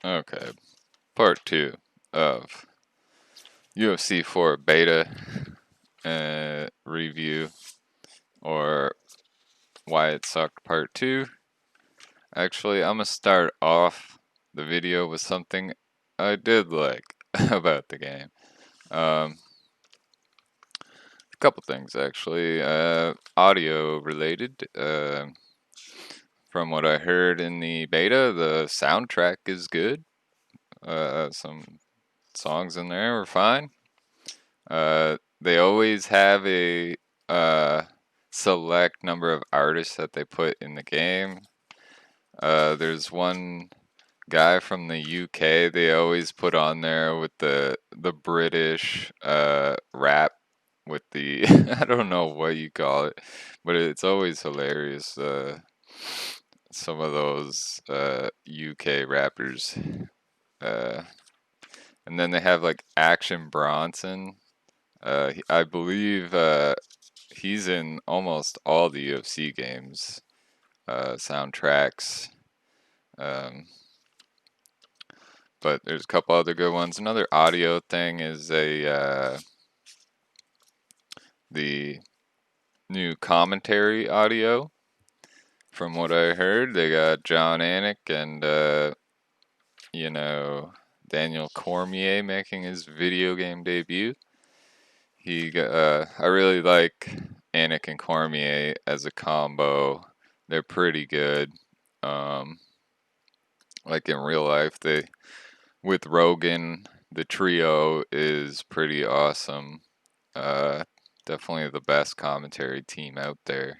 Okay, part 2 of UFC 4 beta review, or why it sucked part 2. Actually, I'm gonna start off the video with something I did like about the game. A couple things actually, audio related. From what I heard in the beta, the soundtrack is good. Some songs in there were fine. They always have a select number of artists that they put in the game. There's one guy from the UK they always put on there with the British rap with the I don't know what you call it, but it's always hilarious. Some of those UK rappers. Uh, and then they have like Action Bronson. I believe he's in almost all the UFC games, soundtracks. Um, but there's a couple other good ones. Another audio thing is the new commentary audio. From what I heard, they got John Anik and Daniel Cormier making his video game debut. I really like Anik and Cormier as a combo. They're pretty good. Um, like in real life, with Rogan, the trio is pretty awesome. Uh, Definitely the best commentary team out there.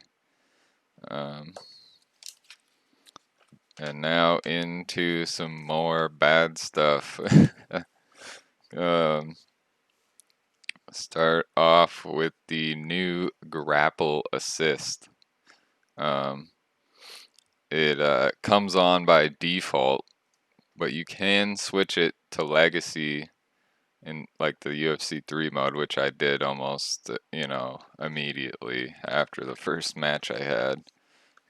Um, and now into some more bad stuff. um, Start off with the new Grapple Assist. Um, it comes on by default, but you can switch it to Legacy in like the UFC 3 mode, which I did almost, immediately after the first match I had,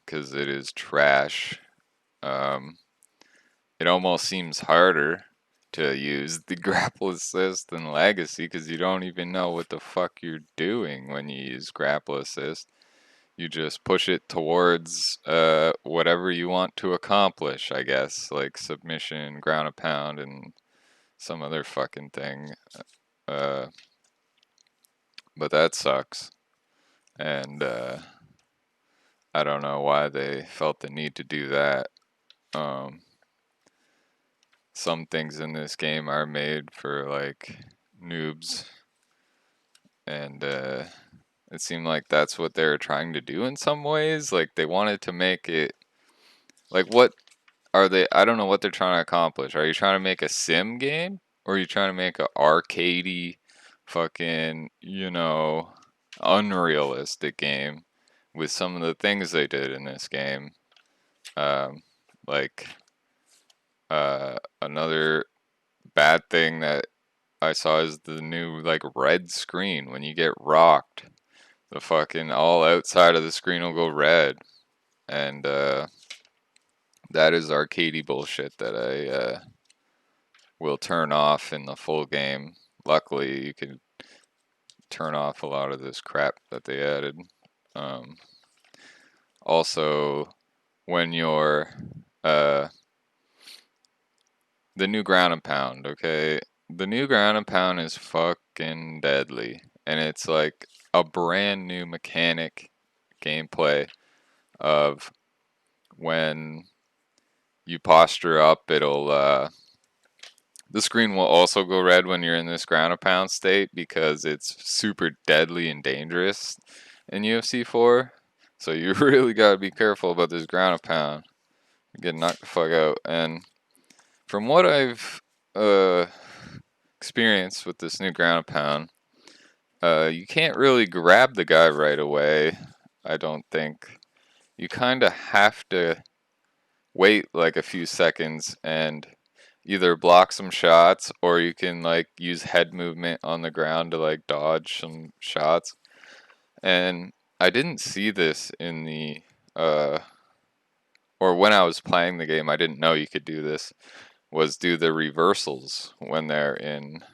because it is trash. Um, it almost seems harder to use the Grapple Assist than Legacy, because you don't even know what the fuck you're doing when you use Grapple Assist. You just push it towards whatever you want to accomplish, I guess, like submission, ground and pound, and some other fucking thing. Uh, but that sucks. And I don't know why they felt the need to do that. Um, some things in this game are made for like noobs, and it seemed like that's what they were trying to do in some ways. Like they wanted to make it like what are they? I don't know what they're trying to accomplish. Are you trying to make a sim game, or are you trying to make a arcadey, fucking unrealistic game with some of the things they did in this game? Um, like another bad thing that I saw is the new like red screen when you get rocked. The fucking all outside of the screen will go red, and that is arcadey bullshit that I will turn off in the full game. Luckily, you can turn off a lot of this crap that they added. Um, Also, when you're uh, the new ground and pound, okay, the new ground and pound is fucking deadly, and it's like a brand new mechanic gameplay of when you posture up, the screen will also go red when you're in this ground and pound state because it's super deadly and dangerous in UFC 4. So you really gotta be careful about this ground and pound. You get knocked the fuck out. And from what I've uh, experienced with this new ground and pound, you can't really grab the guy right away. I don't think. You kind of have to wait like a few seconds and either block some shots, or you can like use head movement on the ground to like dodge some shots. And I didn't see this in the or when I was playing the game, I didn't know you could do this. was do the reversals when they're in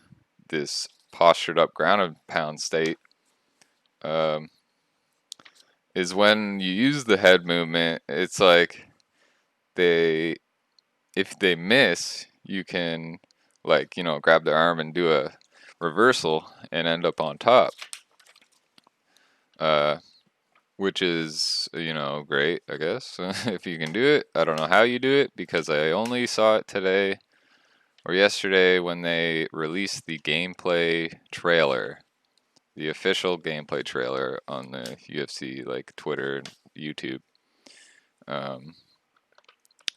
this postured up ground and pound state. Is when you use the head movement, it's like if they miss, you can, like, grab their arm and do a reversal and end up on top. Which is, great, I guess, if you can do it. I don't know how you do it because I only saw it today or yesterday when they released the gameplay trailer, the official gameplay trailer on the UFC, like Twitter and YouTube.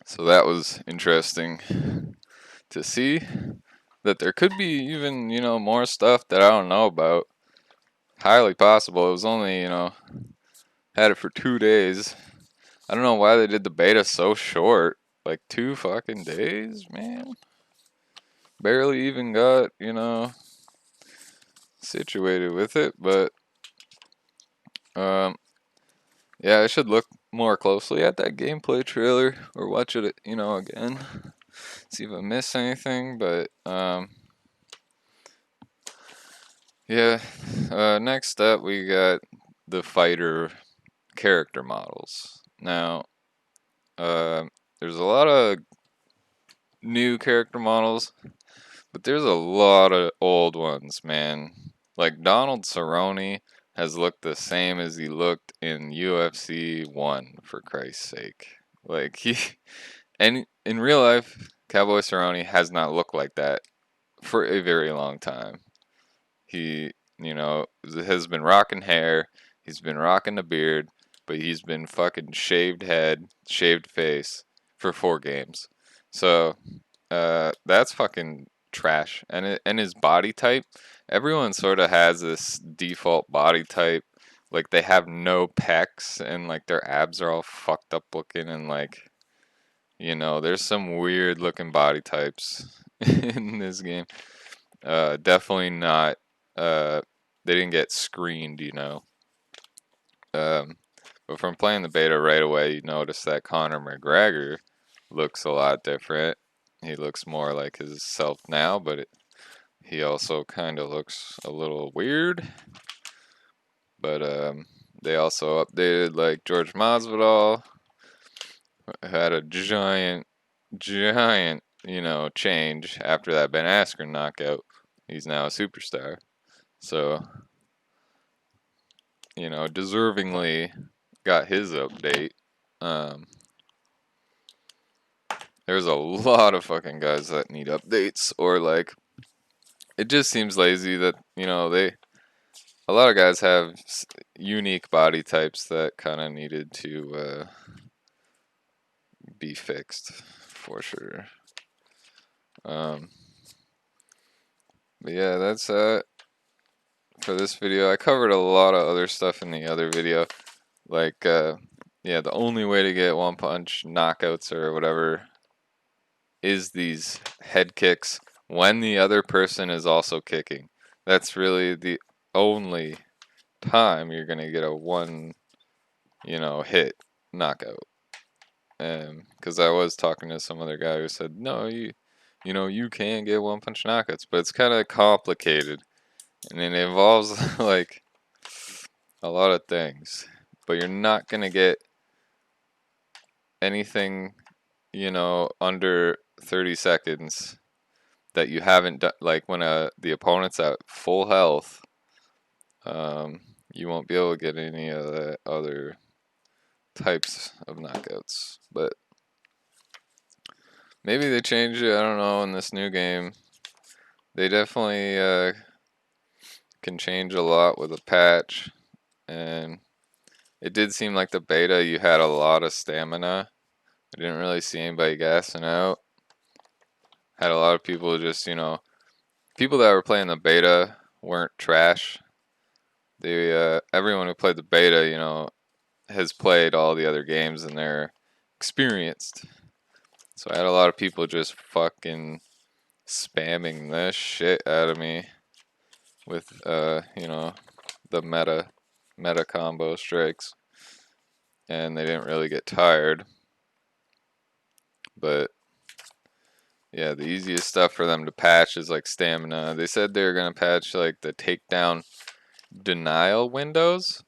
So that was interesting to see that there could be even, more stuff that I don't know about. Highly possible. It was only, had it for 2 days. I don't know why they did the beta so short. Like 2 fucking days, man. Barely even got, situated with it, but yeah, I should look more closely at that gameplay trailer or watch it, again. See if I miss anything, but yeah. Next up we got the fighter character models. Now, there's a lot of new character models, but there's a lot of old ones, man. Like Donald Cerrone has looked the same as he looked in UFC 1, for Christ's sake. Like and in real life, Cowboy Cerrone has not looked like that for a very long time. He, has been rocking hair, he's been rocking a beard, but he's been fucking shaved head, shaved face for 4 games. So, that's fucking trash. And his body type, everyone sort of has this default body type. Like they have no pecs and like their abs are all fucked up looking and like, there's some weird looking body types in this game. Definitely not. They didn't get screened, But from playing the beta right away, you notice that Conor McGregor looks a lot different. He looks more like his self now, but he also kind of looks a little weird. But they also updated like George Masvidal, had a giant, change after that Ben Askren knockout. He's now a superstar. So, deservingly got his update. There's a lot of fucking guys that need updates, or like, it just seems lazy that, a lot of guys have unique body types that kind of needed to be fixed, for sure. But yeah, that's for this video. I covered a lot of other stuff in the other video, like yeah, the only way to get one punch knockouts or whatever is these head kicks when the other person is also kicking. That's really the only time you're gonna get a one, hit knockout. Because I was talking to some other guy who said, no, you can get one punch knockouts, but it's kind of complicated, and it involves like a lot of things. But you're not gonna get anything, under 30 seconds that you haven't done. Like when the opponent's at full health, you won't be able to get any of the other types of knockouts. But maybe they changed it, I don't know, in this new game. They definitely can change a lot with a patch, and it did seem like the beta you had a lot of stamina. I didn't really see anybody gassing out. Had a lot of people just, people that were playing the beta weren't trash. Everyone who played the beta, has played all the other games and they're experienced. So I had a lot of people just fucking spamming the shit out of me with, the meta combo strikes. And they didn't really get tired. But yeah, the easiest stuff for them to patch is like stamina. They said they were gonna patch like the takedown denial windows,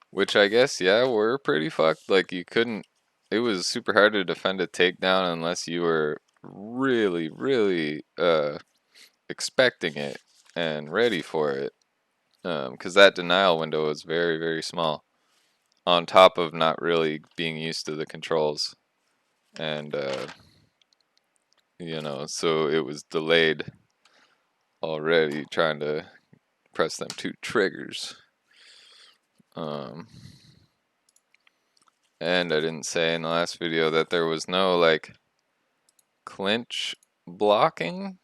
which I guess, yeah, were pretty fucked. Like you couldn't, it was super hard to defend a takedown unless you were really, really expecting it and ready for it. Because that denial window was very, very small. On top of not really being used to the controls, and so it was delayed already trying to press them two triggers. And I didn't say in the last video that there was no like clinch blocking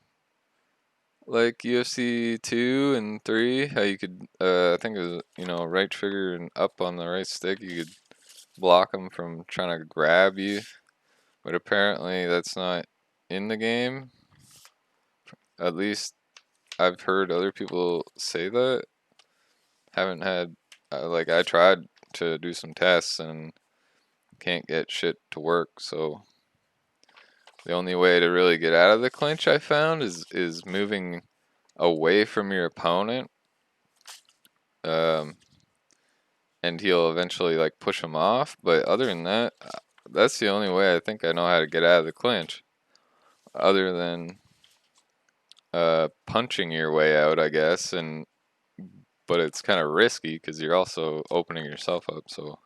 like UFC 2 and 3. How you could, I think it was, right trigger and up on the right stick, you could block them from trying to grab you. But apparently that's not in the game. At least I've heard other people say that. Haven't had, like, I tried to do some tests and can't get shit to work, so the only way to really get out of the clinch I found is moving away from your opponent, um, and he'll eventually like push him off. But other than that, that's the only way I think I know how to get out of the clinch, other than punching your way out, I guess. And but it's kind of risky because you're also opening yourself up. So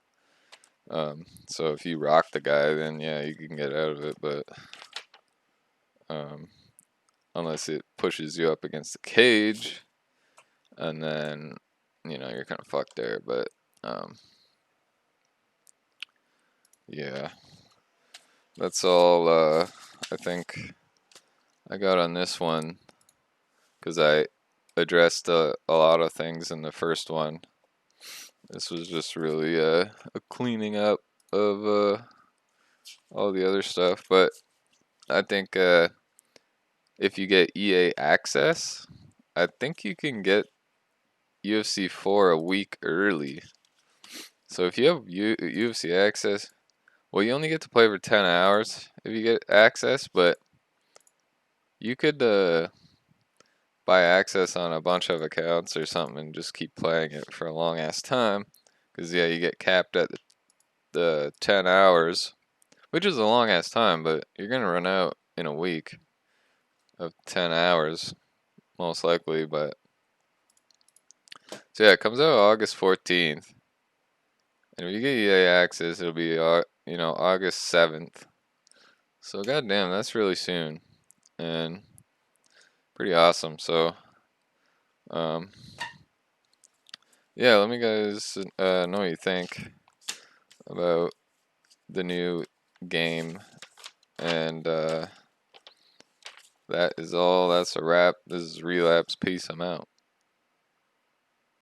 if you rock the guy, then yeah, you can get out of it. But um, unless it pushes you up against the cage, and then you're kind of fucked there. But yeah, that's all I think I got on this one, because I addressed a lot of things in the first one. This was just really a cleaning up of all the other stuff. But I think if you get EA access, I think you can get UFC 4 a week early. So if you have UFC access, well, you only get to play for 10 hours if you get access, but you could buy access on a bunch of accounts or something and just keep playing it for a long ass time. Because, yeah, you get capped at the 10 hours, which is a long ass time, but you're going to run out in a week of 10 hours, most likely. But so, yeah, it comes out August 14th. And if you get EA access, it'll be, August 7th. So, goddamn, that's really soon. And pretty awesome. So, um, yeah, let me guys know what you think about the new game. And that is all. That's a wrap. This is Relapse. Peace. I'm out.